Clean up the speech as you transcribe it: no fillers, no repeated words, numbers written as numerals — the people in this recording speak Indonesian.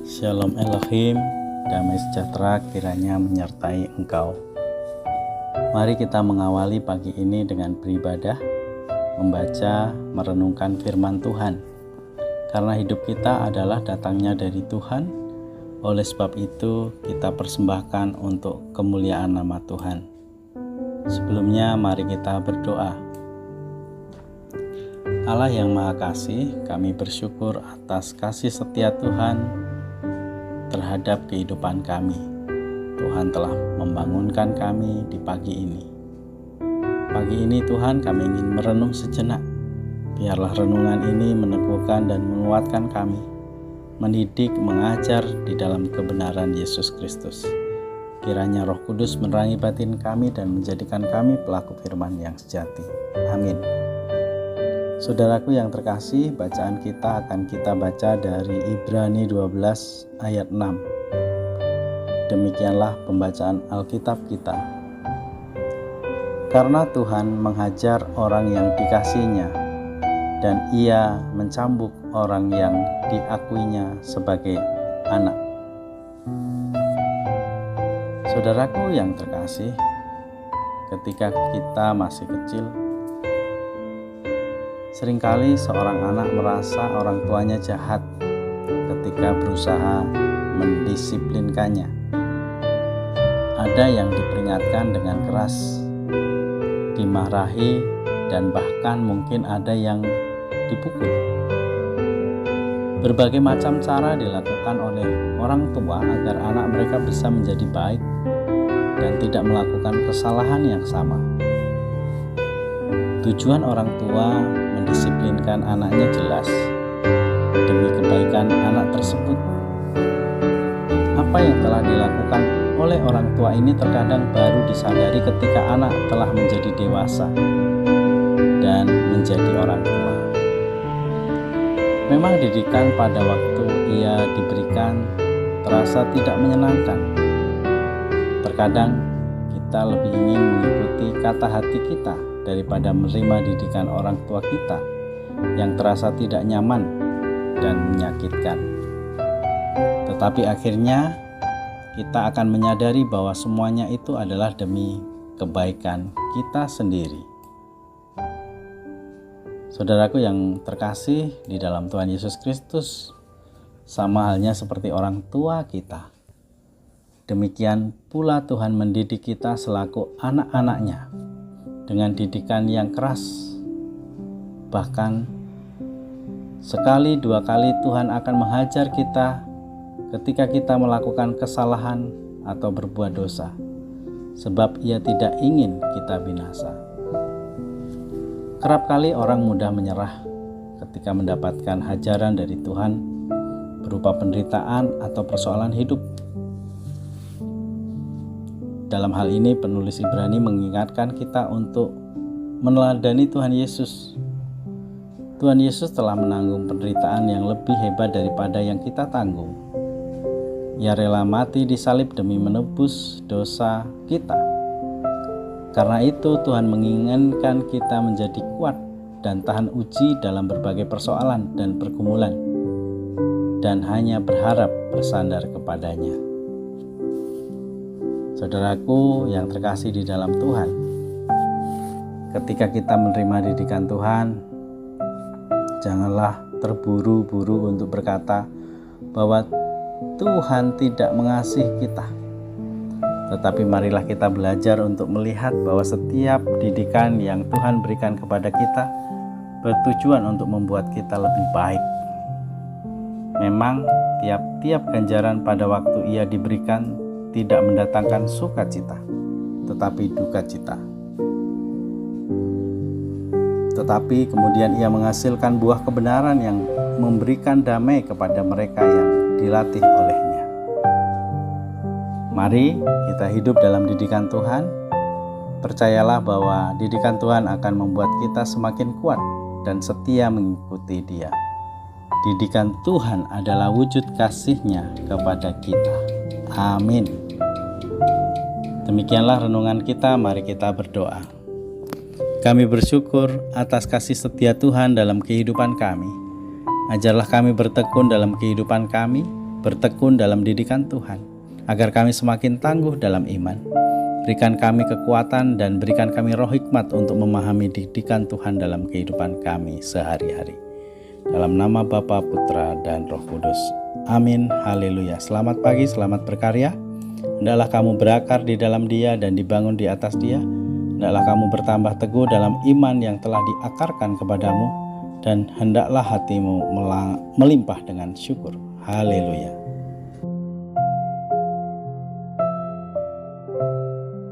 Shalom Elohim, damai sejahtera kiranya menyertai engkau. Mari kita mengawali pagi ini dengan beribadah, membaca, merenungkan firman Tuhan. Karena hidup kita adalah datangnya dari Tuhan, oleh sebab itu kita persembahkan untuk kemuliaan nama Tuhan. Sebelumnya mari kita berdoa. Allah yang Maha Kasih, kami bersyukur atas kasih setia Tuhan terhadap kehidupan kami. Tuhan telah membangunkan kami di pagi ini. Pagi ini Tuhan, kami ingin merenung sejenak. Biarlah renungan ini meneguhkan dan menguatkan kami, mendidik, mengajar di dalam kebenaran Yesus Kristus. Kiranya Roh Kudus menerangi batin kami dan menjadikan kami pelaku firman yang sejati. Amin. Saudaraku yang terkasih, bacaan kita akan kita baca dari Ibrani 12 ayat 6. Demikianlah pembacaan Alkitab kita. Karena Tuhan menghajar orang yang dikasihinya, dan Ia mencambuk orang yang diakuinya sebagai anak. Saudaraku yang terkasih, ketika kita masih kecil, seringkali seorang anak merasa orang tuanya jahat ketika berusaha mendisiplinkannya. Ada yang diperingatkan dengan keras, dimarahi, dan bahkan mungkin ada yang dipukul. Berbagai macam cara dilakukan oleh orang tua agar anak mereka bisa menjadi baik dan tidak melakukan kesalahan yang sama. Tujuan orang tua mendisiplinkan anaknya jelas, demi kebaikan anak tersebut. Apa yang telah dilakukan oleh orang tua ini terkadang baru disadari ketika anak telah menjadi dewasa dan menjadi orang tua. Memang didikan pada waktu ia diberikan terasa tidak menyenangkan. Terkadang kita lebih ingin mengikuti kata hati kita daripada menerima didikan orang tua kita yang terasa tidak nyaman dan menyakitkan. Tetapi akhirnya kita akan menyadari bahwa semuanya itu adalah demi kebaikan kita sendiri. Saudaraku yang terkasih di dalam Tuhan Yesus Kristus, sama halnya seperti orang tua kita. Demikian pula Tuhan mendidik kita selaku anak-anaknya dengan didikan yang keras. Bahkan sekali dua kali Tuhan akan menghajar kita ketika kita melakukan kesalahan atau berbuat dosa, sebab Ia tidak ingin kita binasa. Kerap kali orang mudah menyerah ketika mendapatkan hajaran dari Tuhan berupa penderitaan atau persoalan hidup. Dalam hal ini penulis Ibrani mengingatkan kita untuk meneladani Tuhan Yesus. Tuhan Yesus telah menanggung penderitaan yang lebih hebat daripada yang kita tanggung. Ia rela mati di salib demi menebus dosa kita. Karena itu Tuhan menginginkan kita menjadi kuat dan tahan uji dalam berbagai persoalan dan pergumulan, dan hanya berharap bersandar kepadanya. Saudaraku yang terkasih di dalam Tuhan, ketika kita menerima didikan Tuhan, janganlah terburu-buru untuk berkata bahwa Tuhan tidak mengasihi kita. Tetapi marilah kita belajar untuk melihat bahwa setiap didikan yang Tuhan berikan kepada kita bertujuan untuk membuat kita lebih baik. Memang tiap-tiap ganjaran pada waktu ia diberikan tidak mendatangkan sukacita, tetapi duka cita. Tetapi kemudian ia menghasilkan buah kebenaran yang memberikan damai kepada mereka yang dilatih olehnya. Mari kita hidup dalam didikan Tuhan. Percayalah bahwa didikan Tuhan akan membuat kita semakin kuat dan setia mengikuti Dia. Didikan Tuhan adalah wujud kasih-Nya kepada kita. Amin. Demikianlah renungan kita, mari kita berdoa. Kami bersyukur atas kasih setia Tuhan dalam kehidupan kami. Ajarlah kami bertekun dalam kehidupan kami, bertekun dalam didikan Tuhan, agar kami semakin tangguh dalam iman. Berikan kami kekuatan dan berikan kami roh hikmat untuk memahami didikan Tuhan dalam kehidupan kami sehari-hari. Dalam nama Bapa, Putra, dan Roh Kudus. Amin. Haleluya. Selamat pagi, selamat berkarya. Hendaklah kamu berakar di dalam Dia dan dibangun di atas Dia. Hendaklah kamu bertambah teguh dalam iman yang telah diakarkan kepadamu, dan hendaklah hatimu melimpah dengan syukur. Haleluya.